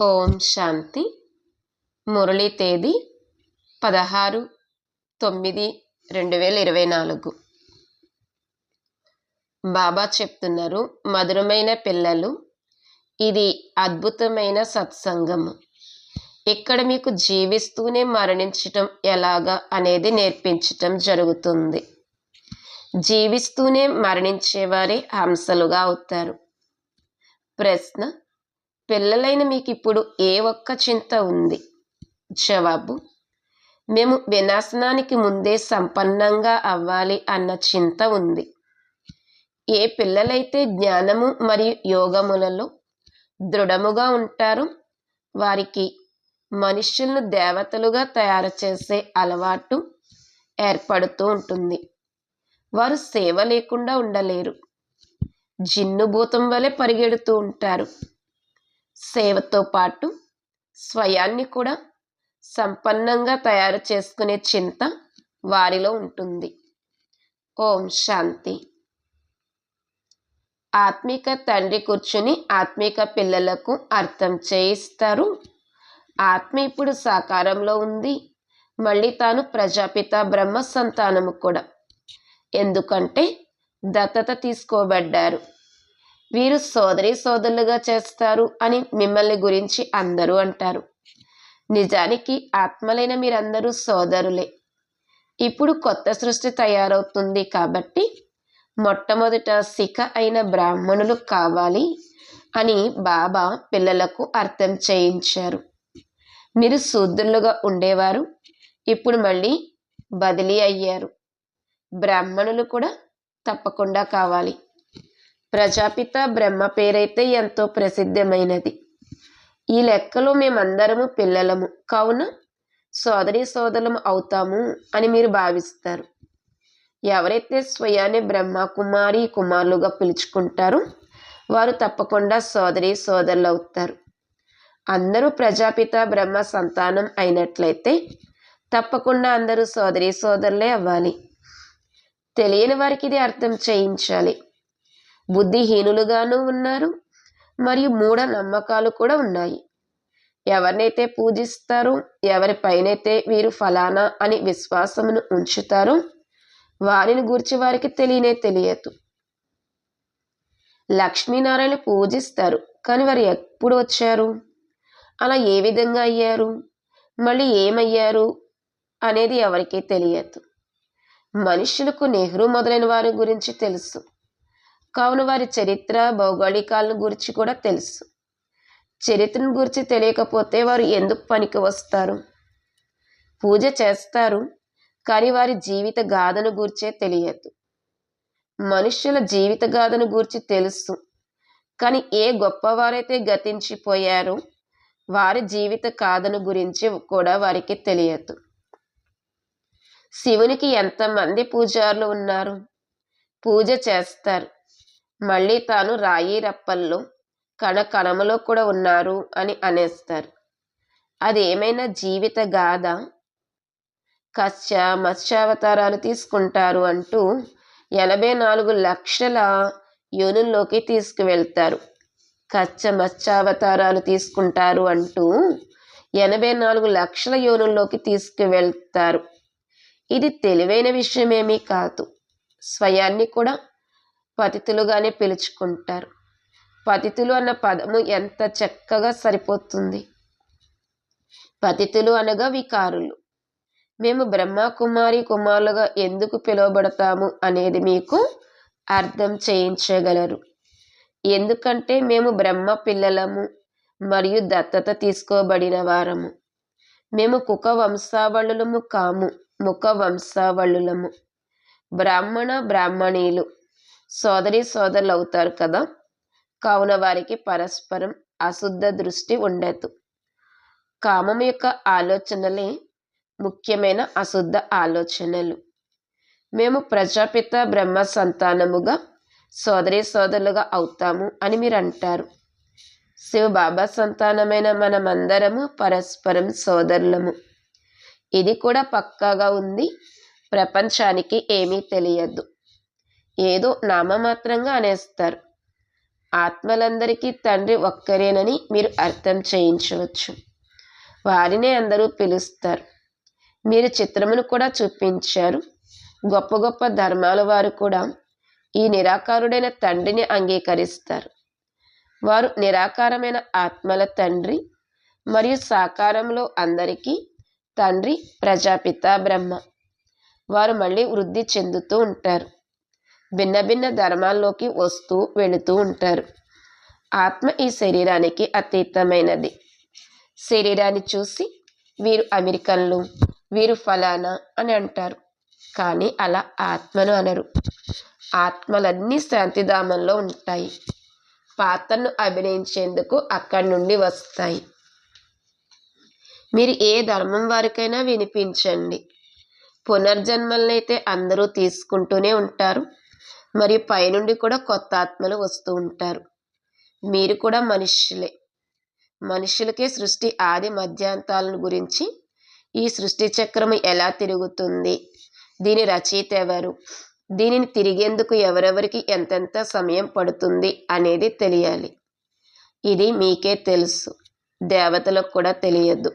ఓం శాంతి. మురళీ తేదీ 16/9/2024. బాబా చెప్తున్నారు, మధురమైన పిల్లలు, ఇది అద్భుతమైన సత్సంగము. ఇక్కడ మీకు జీవిస్తూనే మరణించటం ఎలాగా అనేది నేర్పించటం జరుగుతుంది. జీవిస్తూనే మరణించేవారే హంసలుగా అవుతారు. ప్రశ్న: పిల్లలైన మీకు ఇప్పుడు ఏ ఒక్క చింత ఉంది? జవాబు: మేము వినాశనానికి ముందే సంపన్నంగా అవ్వాలి అన్న చింత ఉంది. ఏ పిల్లలైతే జ్ఞానము మరియు యోగములలో దృఢముగా ఉంటారో వారికి మనుష్యులను దేవతలుగా తయారు చేసే అలవాటు ఏర్పడుతూ ఉంటుంది. వారు సేవ లేకుండా ఉండలేరు. జిన్నుభూతం వలె పరిగెడుతూ ఉంటారు. సేవతో పాటు స్వయాన్ని కూడా సంపన్నంగా తయారు చేసుకునే చింత వారిలో ఉంటుంది. ఓం శాంతి. ఆత్మిక తండ్రి కూర్చుని ఆత్మిక పిల్లలకు అర్థం చేయిస్తారు. ఆత్మ ఇప్పుడు సాకారంలో ఉంది. మళ్ళీ తాను ప్రజాపిత బ్రహ్మ సంతానము కూడా. ఎందుకంటే దత్తత తీసుకోబడ్డారు. వీరు సోదరి సోదరులుగా చేస్తారు అని మిమ్మల్ని గురించి అందరూ అంటారు. నిజానికి ఆత్మలైన మీరందరూ సోదరులే. ఇప్పుడు కొత్త సృష్టి తయారవుతుంది కాబట్టి మొట్టమొదట శిఖ అయిన బ్రాహ్మణులు కావాలి అని బాబా పిల్లలకు అర్థం చేయించారు. మీరు శూద్రులుగా ఉండేవారు, ఇప్పుడు మళ్ళీ బదిలీ అయ్యారు. బ్రాహ్మణులు కూడా తప్పకుండా కావాలి. ప్రజాపిత బ్రహ్మ పేరైతే ఎంతో ప్రసిద్ధమైనది. ఈ లెక్కలో మేమందరము పిల్లలము, కావున సోదరి సోదరులము అవుతాము అని మీరు భావిస్తారు. ఎవరైతే స్వయాన్ని బ్రహ్మ కుమారి కుమారులుగా పిలుచుకుంటారో వారు తప్పకుండా సోదరి సోదరులు అవుతారు. అందరూ ప్రజాపిత బ్రహ్మ సంతానం అయినట్లయితే తప్పకుండా అందరూ సోదరి సోదరులే అవ్వాలి. తెలియని వారికి ఇది అర్థం చేయించాలి. బుద్ధిహీనులుగాను ఉన్నారు మరియు మూఢ నమ్మకాలు కూడా ఉన్నాయి. ఎవరినైతే పూజిస్తారో, ఎవరిపైనైతే వీరు ఫలానా అని విశ్వాసమును ఉంచుతారో వారిని గూర్చి వారికి తెలియదు. లక్ష్మీనారాయణ పూజిస్తారు, కానీ వారు ఎప్పుడు వచ్చారు, అలా ఏ విధంగా అయ్యారు, మళ్ళీ ఏమయ్యారు అనేది ఎవరికీ తెలియదు. మనుషులకు నెహ్రూ మొదలైన వారి గురించి తెలుసు, కావున వారి చరిత్ర భౌగోళికాలను గురించి కూడా తెలుసు. చరిత్రను గురించి తెలియకపోతే వారు ఎందుకు పనికి వస్తారు? పూజ చేస్తారు, కానీ వారి జీవిత గాథను గూర్చే తెలియదు. మనుష్యుల జీవిత గాథను గూర్చి తెలుసు, కానీ ఏ గొప్పవారైతే గతించిపోయారో వారి జీవిత గాథను గురించి కూడా వారికి తెలియదు. శివునికి ఎంతమంది పూజారులు ఉన్నారు? పూజ చేస్తారు, మళ్ళీ తాను రాయి రప్పల్లో కణకణములో కూడా ఉన్నారు అని అనేస్తారు. అది ఏమైనా జీవిత గాథ? కశ్య మత్స్యావతారాలు తీసుకుంటారు అంటూ 84 లక్షల యోనుల్లోకి తీసుకువెళ్తారు. కశ్య మత్స్యావతారాలు తీసుకుంటారు అంటూ 84 లక్షల యోనుల్లోకి తీసుకువెళ్తారు. ఇది తెలివైన విషయమేమీ కాదు. స్వయాన్ని కూడా పతితులుగానే పిలుచుకుంటారు. పతితులు అన్న పదము ఎంత చక్కగా సరిపోతుంది. పతితులు అనగా వికారులు. మేము బ్రహ్మ కుమారి కుమారులుగా ఎందుకు పిలువబడతాము అనేది మీకు అర్థం చేయించగలరు. ఎందుకంటే మేము బ్రహ్మ పిల్లలము మరియు దత్తత తీసుకోబడిన వారము. మేము కుక వంశావళులము కాము, ముఖ వంశావళులము. బ్రాహ్మణ బ్రాహ్మణీలు సోదరి సోదరులు అవుతారు కదా, కావున వారికి పరస్పరం అశుద్ధ దృష్టి ఉండదు. కామం యొక్క ఆలోచనలే ముఖ్యమైన అశుద్ధ ఆలోచనలు. మేము ప్రజాపిత బ్రహ్మ సంతానముగా సోదరి సోదరులుగా అవుతాము అని మీరు అంటారు. శివబాబా సంతానమైన మనమందరము పరస్పరం సోదరులము. ఇది కూడా పక్కాగా ఉంది. ప్రపంచానికి ఏమీ తెలియదు, ఏదో నామమాత్రంగా అనేస్తారు. ఆత్మలందరికీ తండ్రి ఒక్కరేనని మీరు అర్థం చేయించవచ్చు. వారినే అందరూ పిలుస్తారు. మీరు చిత్రమును కూడా చూపించారు. గొప్ప గొప్ప ధర్మాల వారు కూడా ఈ నిరాకారుడైన తండ్రిని అంగీకరిస్తారు. వారు నిరాకారమైన ఆత్మల తండ్రి మరియు సాకారంలో అందరికీ తండ్రి ప్రజాపిత బ్రహ్మ. వారు మళ్ళీ వృద్ధి చెందుతూ ఉంటారు. భిన్న భిన్న ధర్మాల్లోకి వస్తూ వెళుతూ ఉంటారు. ఆత్మ ఈ శరీరానికి అతీతమైనది. శరీరాన్ని చూసి వీరు అమెరికన్లు, వీరు ఫలానా అని అంటారు. కానీ అలా ఆత్మను అనరు. ఆత్మలన్నీ శాంతిధామంలో ఉంటాయి. పాత్రను అభినయించేందుకు అక్కడి నుండి వస్తాయి. మీరు ఏ ధర్మం వారికైనా వినిపించండి. పునర్జన్మలనైతే అందరూ తీసుకుంటూనే ఉంటారు. మరియు పైనుండి కూడా కొత్త ఆత్మలు వస్తూ ఉంటారు. మీరు కూడా మనుష్యులే. మనుషులకే సృష్టి ఆది మధ్యాంతాలను గురించి, ఈ సృష్టి చక్రము ఎలా తిరుగుతుంది, దీని రచయిత ఎవరు, దీనిని తిరిగేందుకు ఎవరెవరికి ఎంతెంత సమయం పడుతుంది అనేది తెలియాలి. ఇది మీకే తెలుసు, దేవతలకు కూడా తెలియదు.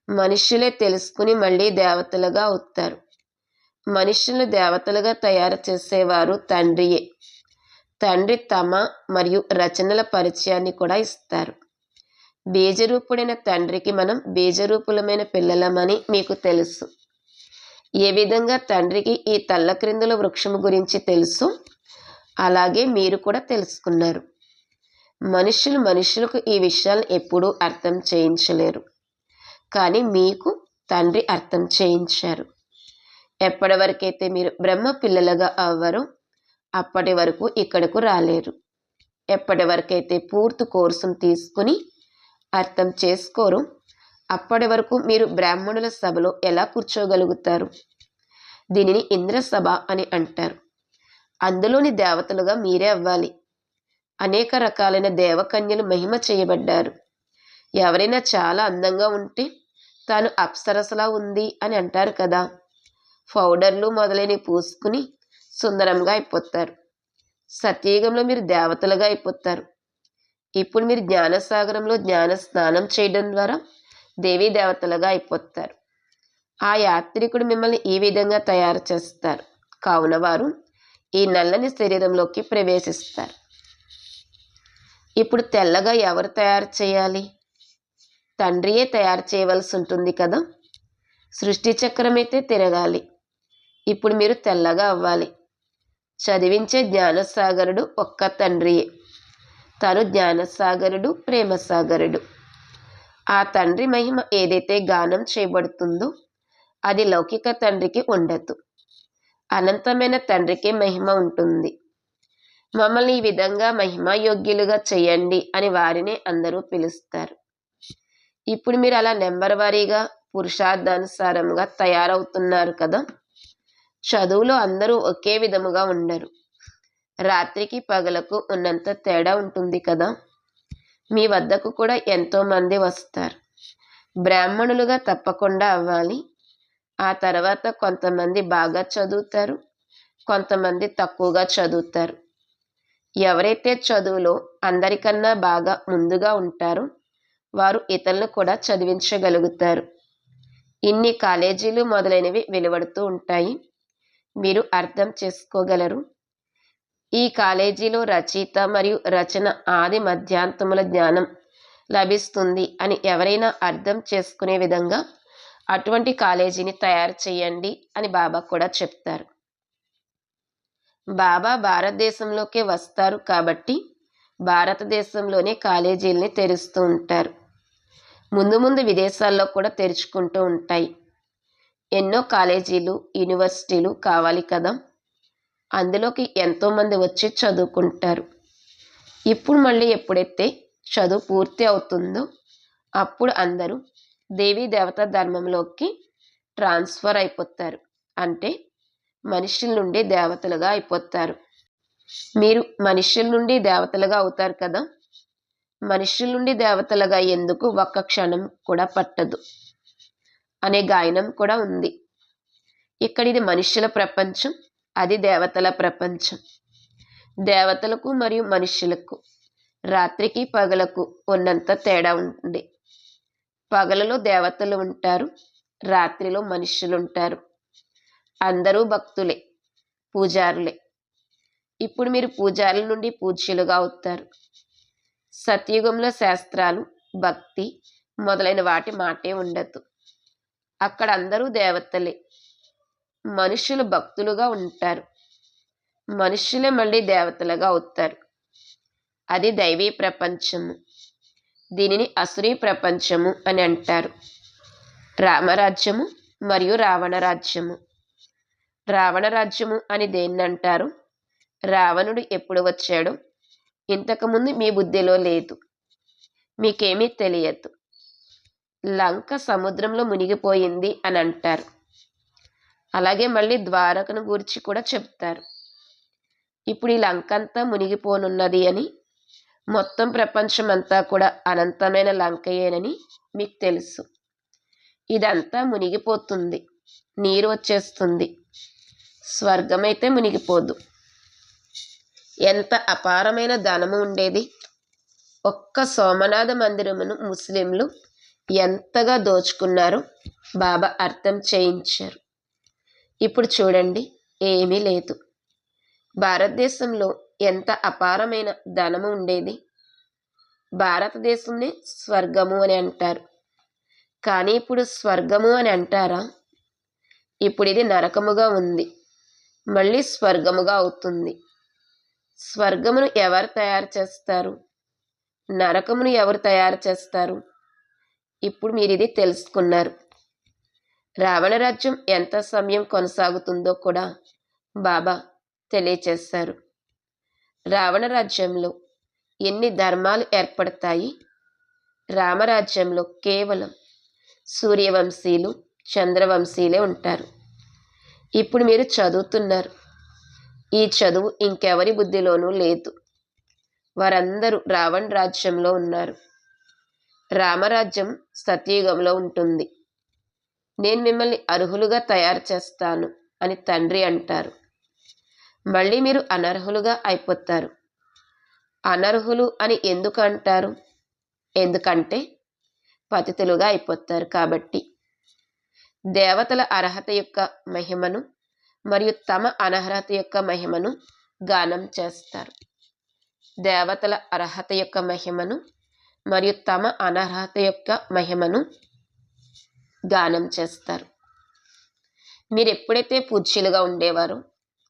మనుష్యులే తెలుసుకుని మళ్ళీ దేవతలుగా అవుతారు. మనుష్యులను దేవతలుగా తయారు చేసేవారు తండ్రియే. తండ్రి తమ మరియు రచనల పరిచయాన్ని కూడా ఇస్తారు. బీజరూపుడైన తండ్రికి మనం బీజరూపులమైన పిల్లలమని మీకు తెలుసు. ఏ విధంగా తండ్రికి ఈ తల్ల క్రిందుల వృక్షము గురించి తెలుసు, అలాగే మీరు కూడా తెలుసుకున్నారు. మనుషులకు ఈ విషయాలను ఎప్పుడూ అర్థం చేయించలేరు. కానీ మీకు తండ్రి అర్థం చేయించారు. ఎప్పటి వరకైతే మీరు బ్రహ్మ పిల్లలుగా అవ్వరో అప్పటి వరకు ఇక్కడకు రాలేరు. ఎప్పటి వరకైతే పూర్తి కోర్సును తీసుకుని అర్థం చేసుకోరు అప్పటి వరకు మీరు బ్రాహ్మణుల సభలో ఎలా కూర్చోగలుగుతారు? దీనిని ఇంద్ర సభ అని అంటారు. అందులోని దేవతలుగా మీరే అవ్వాలి. అనేక రకాలైన దేవకన్యలు మహిమ చేయబడ్డారు. ఎవరైనా చాలా అందంగా ఉంటే తాను అప్సరసలా ఉంది అని అంటారు కదా. పౌడర్లు మొదలైనవి పూసుకుని సుందరంగా అయిపోతారు. సత్యయుగంలో మీరు దేవతలుగా అయిపోతారు. ఇప్పుడు మీరు జ్ఞానసాగరంలో జ్ఞాన స్నానం చేయడం ద్వారా దేవీ దేవతలుగా అయిపోతారు. ఆ యాత్రికుడు మిమ్మల్ని ఈ విధంగా తయారు చేస్తారు. కావున వారు ఈ నల్లని శరీరంలోకి ప్రవేశిస్తారు. ఇప్పుడు తెల్లగా ఎవరు తయారు చేయాలి? తండ్రియే తయారు చేయవలసి ఉంటుంది కదా. సృష్టి చక్రమైతే తిరగాలి. ఇప్పుడు మీరు తెల్లగా అవ్వాలి. చదివించే జ్ఞానసాగరుడు ఒక్క తండ్రియే. తను జ్ఞానసాగరుడు, ప్రేమసాగరుడు. ఆ తండ్రి మహిమ ఏదైతే గానం చేయబడుతుందో అది లౌకిక తండ్రికి ఉండదు. అనంతమైన తండ్రికే మహిమ ఉంటుంది. మమ్మల్ని ఈ విధంగా మహిమాయోగ్యులుగా చేయండి అని వారినే అందరూ పిలుస్తారు. ఇప్పుడు మీరు అలా నెంబర్ వారీగా పురుషార్థానుసారంగా తయారవుతున్నారు కదా. చదువులో అందరూ ఒకే విధముగా ఉండరు. రాత్రికి పగలకు ఉన్నంత తేడా ఉంటుంది కదా. మీ వద్దకు కూడా ఎంతోమంది వస్తారు. బ్రాహ్మణులుగా తప్పకుండా అవ్వాలి. ఆ తర్వాత కొంతమంది బాగా చదువుతారు, కొంతమంది తక్కువగా చదువుతారు. ఎవరైతే చదువులో అందరికన్నా బాగా ముందుగా ఉంటారో వారు ఇతరులను కూడా చదివించగలుగుతారు. ఇన్ని కాలేజీలు మొదలైనవి వెలువడుతూ ఉంటాయి. మీరు అర్థం చేసుకోగలరు. ఈ కాలేజీలో రచయిత మరియు రచన ఆది మధ్యాంతముల జ్ఞానం లభిస్తుంది అని ఎవరైనా అర్థం చేసుకునే విధంగా అటువంటి కాలేజీని తయారు చేయండి అని బాబా కూడా చెప్తారు. బాబా భారతదేశంలోకే వస్తారు కాబట్టి భారతదేశంలోనే కాలేజీలని తెరుస్తూ ఉంటారు. ముందు ముందు విదేశాల్లో కూడా తెరుచుకుంటూ ఉంటాయి. ఎన్నో కాలేజీలు, యూనివర్సిటీలు కావాలి కదా. అందులోకి ఎంతోమంది వచ్చి చదువుకుంటారు. ఇప్పుడు మళ్ళీ ఎప్పుడైతే చదువు పూర్తి అవుతుందో అప్పుడు అందరూ దేవీ దేవత ధర్మంలోకి ట్రాన్స్ఫర్ అయిపోతారు. అంటే మనుషుల నుండి దేవతలుగా అయిపోతారు. మీరు మనుషుల నుండి దేవతలుగా అవుతారు కదా. మనుషుల నుండి దేవతలుగా ఎందుకు ఒక్క క్షణం కూడా పట్టదు అనే గాయనం కూడా ఉంది. ఇక్కడ ఇది మనుష్యుల ప్రపంచం, అది దేవతల ప్రపంచం. దేవతలకు మరియు మనుష్యులకు రాత్రికి పగలకు ఉన్నంత తేడా ఉంది. పగలలో దేవతలు ఉంటారు, రాత్రిలో మనుష్యులు ఉంటారు. అందరూ భక్తులే, పూజారులే. ఇప్పుడు మీరు పూజారుల నుండి పూజ్యులుగా అవుతారు. సత్యుగంలో శాస్త్రాలు, భక్తి మొదలైన వాటి మాటే ఉండదు. అక్కడ అందరూ దేవతలే. మనుషులు భక్తులుగా ఉంటారు, మనుష్యులే మళ్ళీ దేవతలుగా అవుతారు. అది దైవీ ప్రపంచము. దీనిని అసురీ ప్రపంచము అని అంటారు. రామరాజ్యము మరియు రావణ రాజ్యము. రావణ రాజ్యము అని దేన్ని అంటారు? రావణుడు ఎప్పుడు వచ్చాడో ఇంతకుముందు మీ బుద్ధిలో లేదు, మీకేమీ తెలియదు. లంక సముద్రంలో మునిగిపోయింది అని అంటారు. అలాగే మళ్ళీ ద్వారకను గురించి కూడా చెప్తారు. ఇప్పుడు ఈ లంక అంతా మునిగిపోనున్నది అని, మొత్తం ప్రపంచం అంతా కూడా అనంతమైన లంకయేనని మీకు తెలుసు. ఇదంతా మునిగిపోతుంది, నీరు వచ్చేస్తుంది. స్వర్గమైతే మునిగిపోదు. ఎంత అపారమైన ధనము ఉండేది. ఒక్క సోమనాథ మందిరమును ముస్లింలు ఎంతగా దోచుకున్నారో బాబా అర్థం చేయించారు. ఇప్పుడు చూడండి, ఏమీ లేదు. భారతదేశంలో ఎంత అపారమైన ధనము ఉండేది. భారతదేశంనే స్వర్గము అని అంటారు. కానీ ఇప్పుడు స్వర్గము అని అంటారా? ఇప్పుడు ఇది నరకముగా ఉంది, మళ్ళీ స్వర్గముగా అవుతుంది. స్వర్గమును ఎవరు తయారు చేస్తారు? నరకమును ఎవరు తయారు చేస్తారు? ఇప్పుడు మీరు ఇది తెలుసుకున్నారు. రావణ రాజ్యం ఎంత సమయం కొనసాగుతుందో కూడా బాబా తెలియచేశారు. రావణ రాజ్యంలో ఎన్ని ధర్మాలు ఏర్పడతాయి? రామరాజ్యంలో కేవలం సూర్యవంశీలు, చంద్రవంశీలే ఉంటారు. ఇప్పుడు మీరు చదువుతున్నారు. ఈ చదువు ఇంకెవరి బుద్ధిలోనూ లేదు. వారందరూ రావణ రాజ్యంలో ఉన్నారు. రామరాజ్యం సత్యుగంలో ఉంటుంది. నేను మిమ్మల్ని అర్హులుగా తయారు చేస్తాను అని తండ్రి అంటారు. మళ్ళీ మీరు అనర్హులుగా అయిపోతారు. అనర్హులు అని ఎందుకు అంటారు? ఎందుకంటే పతితులుగా అయిపోతారు కాబట్టి. దేవతల అర్హత యొక్క మహిమను మరియు తమ అనర్హత యొక్క మహిమను గానం చేస్తారు. దేవతల అర్హత యొక్క మహిమను మరియు తమ అనర్హత యొక్క మహిమను గానం చేస్తారు. మీరు ఎప్పుడైతే పూజ్యులుగా ఉండేవారో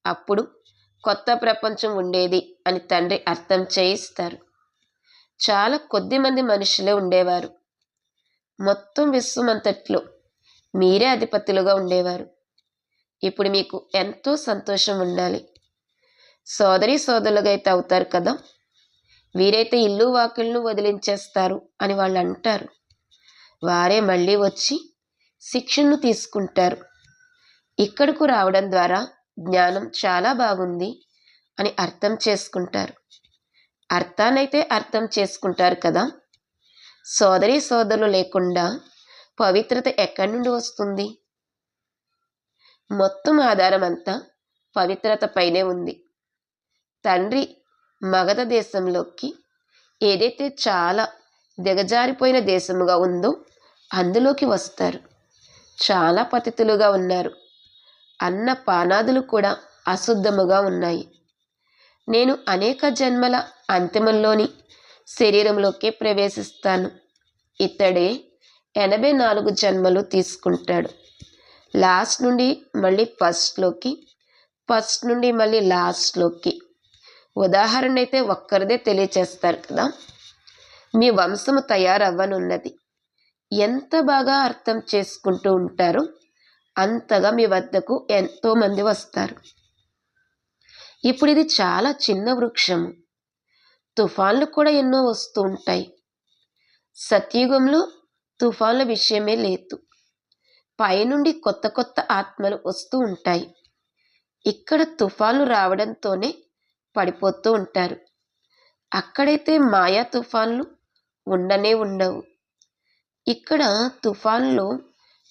అప్పుడు కొత్త ప్రపంచం ఉండేది అని తండ్రి అర్థం చేయిస్తారు. చాలా కొద్ది మంది మనుషులే ఉండేవారు. మొత్తం విశ్వమంతట్లో మీరే అధిపతులుగా ఉండేవారు. ఇప్పుడు మీకు ఎంతో సంతోషం ఉండాలి. సోదరి సోదరులుగా అయితే అవుతారు కదా. వీరైతే ఇల్లు వాకిళ్ళను వదిలించేస్తారు అని వాళ్ళు అంటారు. వారే మళ్ళీ వచ్చి శిక్షను తీసుకుంటారు. ఇక్కడకు రావడం ద్వారా జ్ఞానం చాలా బాగుంది అని అర్థం చేసుకుంటారు. అర్థాన్నైతే అర్థం చేసుకుంటారు కదా. సోదరి సోదరులు లేకుండా పవిత్రత ఎక్కడి నుండి వస్తుంది? మొత్తం ఆధారం అంతా పవిత్రత పైనే ఉంది. తండ్రి మగధ దేశంలోకి, ఏదైతే చాలా దిగజారిపోయిన దేశముగా ఉందో అందులోకి వస్తారు. చాలా పతితులుగా ఉన్నారు. అన్న పానాదులు కూడా అశుద్ధముగా ఉన్నాయి. నేను అనేక జన్మల అంతిమంలోని శరీరంలోకి ప్రవేశిస్తాను. ఇతడే 84 జన్మలు తీసుకుంటాడు. లాస్ట్ నుండి మళ్ళీ ఫస్ట్లోకి, ఫస్ట్ నుండి మళ్ళీ లాస్ట్లోకి. ఉదాహరణ అయితే ఒక్కరిదే తెలియచేస్తారు కదా. మీ వంశము తయారవ్వనున్నది. ఎంత బాగా అర్థం చేసుకుంటూ ఉంటారో అంతగా మీ వద్దకు ఎంతోమంది వస్తారు. ఇప్పుడు ఇది చాలా చిన్న వృక్షము. తుఫాన్లు కూడా ఎన్నో వస్తూ ఉంటాయి. సత్యుగంలో తుఫాన్ల విషయమే లేదు. పైనుండి కొత్త కొత్త ఆత్మలు వస్తూ ఉంటాయి. ఇక్కడ తుఫాన్లు రావడంతోనే పడిపోతూ ఉంటారు. అక్కడైతే మాయా తుఫాన్లు ఉండనే ఉండవు. ఇక్కడ తుఫాన్లో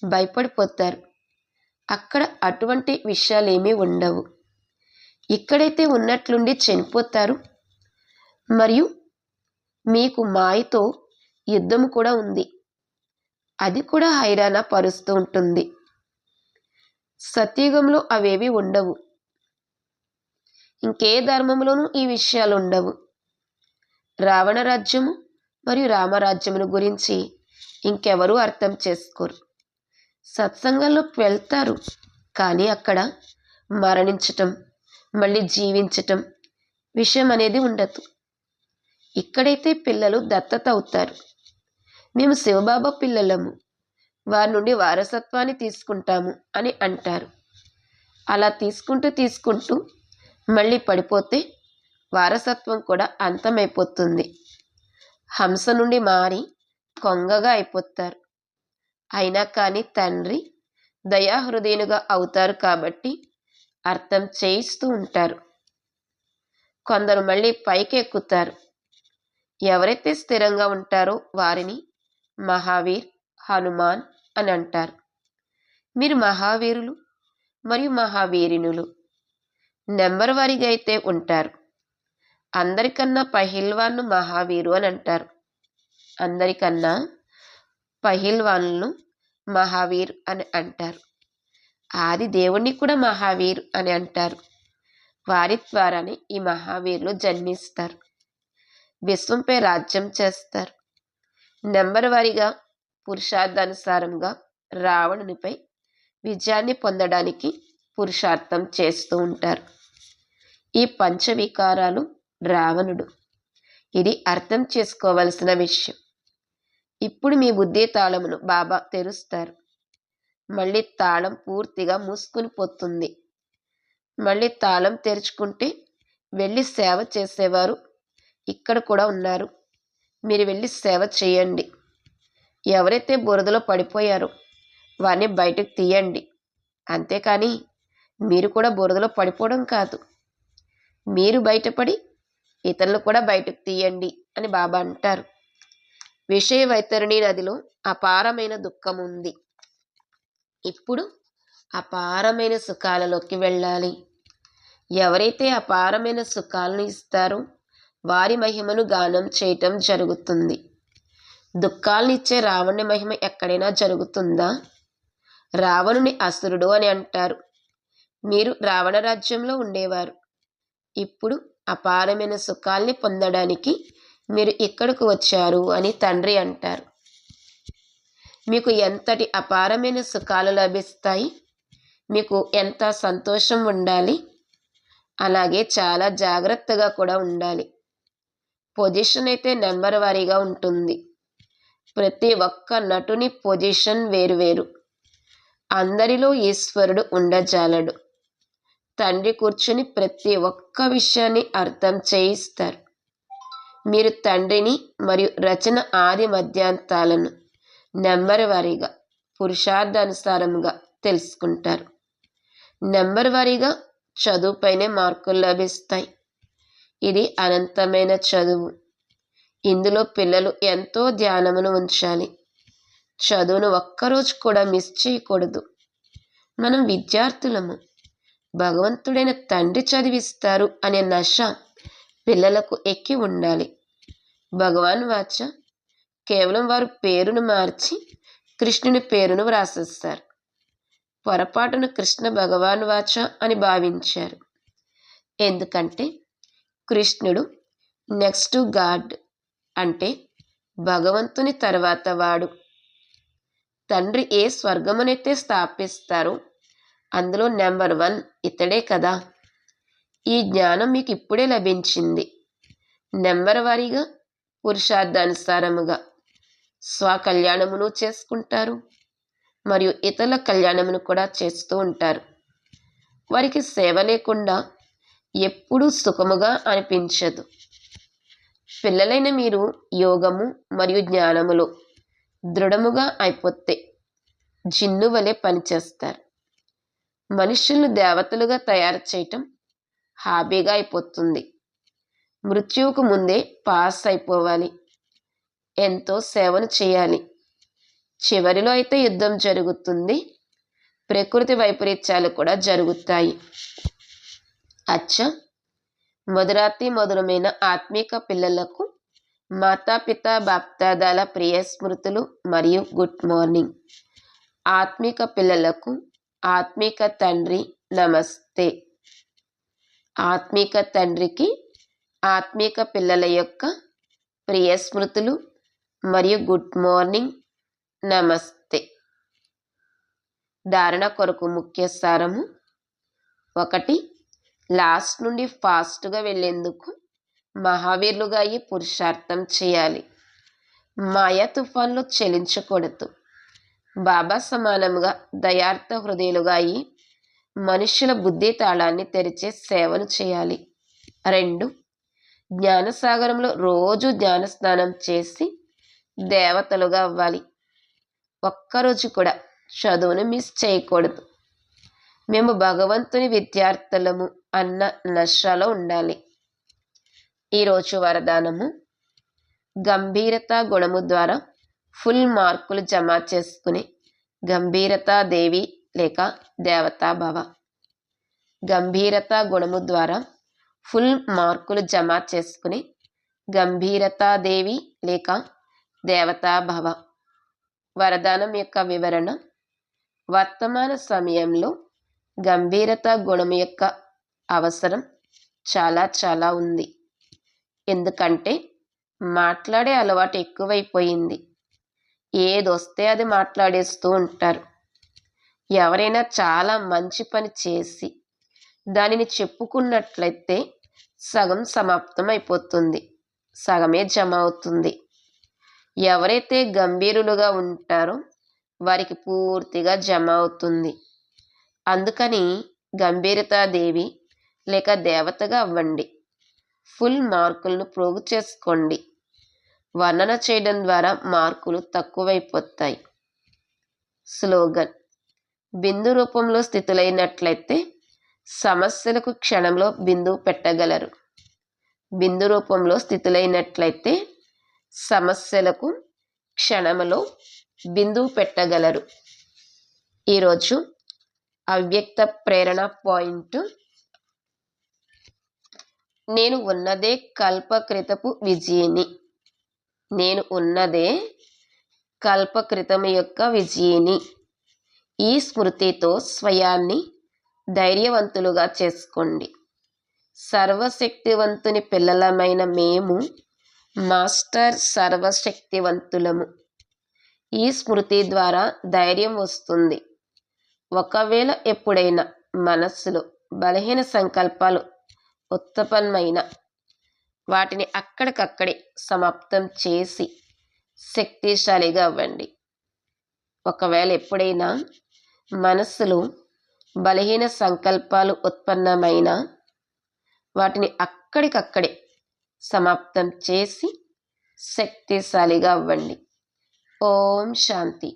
భయపడిపోతారు. అక్కడ అటువంటి విషయాలు ఏమీ ఉండవు. ఇక్కడైతే ఉన్నట్లుండి చనిపోతారు మరియు మీకు మాయతో యుద్ధము కూడా ఉంది. అది కూడా హైరాణ పరుస్తూ ఉంటుంది. సత్యుగంలో అవేవి ఉండవు. ఇంకే ధర్మంలోనూ ఈ విషయాలు ఉండవు. రావణ రాజ్యము మరియు రామరాజ్యమును గురించి ఇంకెవరూ అర్థం చేసుకోరు. సత్సంగంలోకి వెళ్తారు, కానీ అక్కడ మరణించటం, మళ్ళీ జీవించటం విషయం అనేది ఉండదు. ఇక్కడైతే పిల్లలు దత్తత అవుతారు. మేము శివబాబా పిల్లలము, వారి నుండి వారసత్వాన్ని తీసుకుంటాము అని అంటారు. అలా తీసుకుంటూ మళ్ళీ పడిపోతే వారసత్వం కూడా అంతమైపోతుంది. హంస నుండి మారి కొంగగా అయిపోతారు. అయినా కానీ తండ్రి దయాహృదయునిగా అవుతారు కాబట్టి అర్థం చేయిస్తూ ఉంటారు. కొందరు మళ్ళీ పైకి ఎక్కుతారు. ఎవరైతే స్థిరంగా ఉంటారో వారిని మహావీర్, హనుమాన్ అని అంటారు. మీరు మహావీరులు మరియు మహావీరినులు. నెంబర్ వారీగా అయితే ఉంటారు. అందరికన్నా పహిల్వాన్ను మహావీరు అని అంటారు. అందరికన్నా పహిల్వాన్లను మహావీర్ అని అంటారు. ఆది దేవుణ్ణి కూడా మహావీర్ అని అంటారు. వారి ద్వారానే ఈ మహావీరులు జన్మిస్తారు. విశ్వంపై రాజ్యం చేస్తారు. నెంబర్ వారీగా పురుషార్థానుసారంగా రావణునిపై విజయాన్ని పొందడానికి పురుషార్థం చేస్తూ ఉంటారు. ఈ పంచవికారాలు రావణుడు. ఇది అర్థం చేసుకోవలసిన విషయం. ఇప్పుడు మీ బుద్ధి తాళమును బాబా తెరుస్తారు. మళ్ళీ తాళం పూర్తిగా మూసుకుని పోతుంది. మళ్ళీ తాళం తెరుచుకుంటే వెళ్ళి సేవ చేసేవారు ఇక్కడ కూడా ఉన్నారు. మీరు వెళ్ళి సేవ చేయండి. ఎవరైతే బురదలో పడిపోయారో వారిని బయటకు తీయండి. అంతేకాని మీరు కూడా బురదలో పడిపోవడం కాదు. మీరు బయటపడి ఇతరులు కూడా బయటకు తీయండి అని బాబా అంటారు. విషయ వైతరణి నదిలో అపారమైన దుఃఖం ఉంది. ఇప్పుడు అపారమైన సుఖాలలోకి వెళ్ళాలి. ఎవరైతే అపారమైన సుఖాలను ఇస్తారో వారి మహిమను గానం చేయటం జరుగుతుంది. దుఃఖాలనిచ్చే రావణుని మహిమ ఎక్కడైనా జరుగుతుందా? రావణుని అసురుడు అని అంటారు. మీరు రావణ రాజ్యంలో ఉండేవారు. ఇప్పుడు అపారమైన సుఖాల్ని పొందడానికి మీరు ఇక్కడకు వచ్చారు అని తండ్రి అంటారు. మీకు ఎంతటి అపారమైన సుఖాలు లభిస్తాయి, మీకు ఎంత సంతోషం ఉండాలి. అలాగే చాలా జాగ్రత్తగా కూడా ఉండాలి. పొజిషన్ అయితే నెంబర్ వారీగా ఉంటుంది. ప్రతి ఒక్క నటుని పొజిషన్ వేరువేరు. అందరిలో ఈశ్వరుడు ఉండజాలడు. తండ్రి కూర్చుని ప్రతి ఒక్క విషయాన్ని అర్థం చేయిస్తారు. మీరు తండ్రిని మరియు రచన ఆది మధ్యాంతాలను నెంబర్ వారీగా పురుషార్థానుసారంగా తెలుసుకుంటారు. నెంబర్ వారీగా చదువుపైనే మార్కులు లభిస్తాయి. ఇది అనంతమైన చదువు. ఇందులో పిల్లలు ఎంతో ధ్యానమును ఉంచాలి. చదువును ఒక్కరోజు కూడా మిస్ చేయకూడదు. మనం విద్యార్థులము. భగవంతుడైన తండ్రి చదివిస్తారు అనే నశ పిల్లలకు ఎక్కి ఉండాలి. భగవాన్ వాచ కేవలం వారు పేరును మార్చి కృష్ణుని పేరును వ్రాసేస్తారు. పొరపాటును కృష్ణ భగవాన్ వాచ అని భావించారు. ఎందుకంటే కృష్ణుడు నెక్స్ట్ టు గాడ్, అంటే భగవంతుని తర్వాత వాడు. తండ్రి ఏ స్వర్గమునైతే స్థాపిస్తారో అందులో నెంబర్ 1 ఇతడే కదా. ఈ జ్ఞానం మీకు ఇప్పుడే లభించింది. నెంబర్ వారీగా పురుషార్థానుసారముగా స్వకల్యాణమును చేసుకుంటారు మరియు ఇతరుల కళ్యాణమును కూడా చేస్తూ ఉంటారు. వారికి సేవ లేకుండా ఎప్పుడూ సుఖముగా అనిపించదు. పిల్లలైన మీరు యోగము మరియు జ్ఞానములో దృఢముగా అయిపోతే జిన్ను వలె పనిచేస్తారు. మనుషులను దేవతలుగా తయారు చేయటం హాబీగా అయిపోతుంది. మృత్యువుకు ముందే పాస్ అయిపోవాలి. ఎంతో సేవను చేయాలి. చివరిలో అయితే యుద్ధం జరుగుతుంది. ప్రకృతి వైపరీత్యాలు కూడా జరుగుతాయి. అచ్చ మధురాతి మధురమైన ఆత్మీక పిల్లలకు మాతాపిత బాప్దాదాల ప్రియ స్మృతులు మరియు గుడ్ మార్నింగ్. ఆత్మిక పిల్లలకు ఆత్మిక తండ్రి నమస్తే. ఆత్మిక తండ్రికి ఆత్మిక పిల్లల యొక్క ప్రియ స్మృతులు మరియు గుడ్ మార్నింగ్ నమస్తే. ధారణ కొరకు ముఖ్య సారము: 1. లాస్ట్ నుండి ఫాస్ట్గా వెళ్ళేందుకు మహావీరులుగా అయ్యి పురుషార్థం చేయాలి. మాయా తుఫాన్లో చెలించకూడదు. బాబా సమానంగా దయార్థ హృదయులుగా అయ్యి మనుష్యుల బుద్ధి తాళాన్ని తెరిచే సేవను చేయాలి. 2. జ్ఞానసాగరంలో రోజు జ్ఞాన స్నానం చేసి దేవతలుగా అవ్వాలి. ఒక్కరోజు కూడా చదువును మిస్ చేయకూడదు. మేము భగవంతుని విద్యార్థులము అన్న నషలో ఉండాలి. ఈరోజు వరదానము: గంభీరతా గుణము ద్వారా ఫుల్ మార్కులు జమ చేసుకుని గంభీరతా దేవి లేక దేవతా భవ. గంభీరతా గుణము ద్వారా ఫుల్ మార్కులు జమ చేసుకుని గంభీరతా దేవి లేక దేవతా భవ. వరదానం యొక్క వివరణ: వర్తమాన సమయంలో గంభీరతా గుణం యొక్క అవసరం చాలా ఉంది. ఎందుకంటే మాట్లాడే అలవాటు ఎక్కువైపోయింది. ఏదొస్తే అది మాట్లాడేస్తూ ఉంటారు. ఎవరైనా చాలా మంచి పని చేసి దానిని చెప్పుకున్నట్లయితే సగం సమాప్తం అయిపోతుంది, సగమే జమ అవుతుంది. ఎవరైతే గంభీరులుగా ఉంటారో వారికి పూర్తిగా జమ అవుతుంది. అందుకని గంభీరతాదేవి లేక దేవతగా అవ్వండి. ఫుల్ మార్కులను ప్రోగు చేసుకోండి. వర్ణన చేయడం ద్వారా మార్కులు తక్కువైపోతాయి. స్లోగన్: బిందు రూపంలో స్థితులైనట్లయితే సమస్యలకు క్షణంలో బిందువు పెట్టగలరు. బిందు రూపంలో స్థితులైనట్లయితే సమస్యలకు క్షణంలో బిందువు పెట్టగలరు. ఈరోజు అవ్యక్త ప్రేరణ పాయింట్: నేను ఉన్నదే కల్పకృతపు విజయిని. నేను ఉన్నదే కల్పకృతము యొక్క విజయిని. ఈ స్మృతితో స్వయాన్ని ధైర్యవంతులుగా చేసుకోండి. సర్వశక్తివంతుని పిల్లలమైన మేము మాస్టర్ సర్వశక్తివంతులము. ఈ స్మృతి ద్వారా ధైర్యం వస్తుంది. ఒకవేళ ఎప్పుడైనా మనస్సులో బలహీన సంకల్పాలు ఉత్పన్నమైన వాటిని అక్కడికక్కడే సమాప్తం చేసి శక్తిశాలిగా అవ్వండి. ఒకవేళ ఎప్పుడైనా మనస్సులో బలహీన సంకల్పాలు ఉత్పన్నమైన వాటిని అక్కడికక్కడే సమాప్తం చేసి శక్తిశాలిగా అవ్వండి. ఓం శాంతి.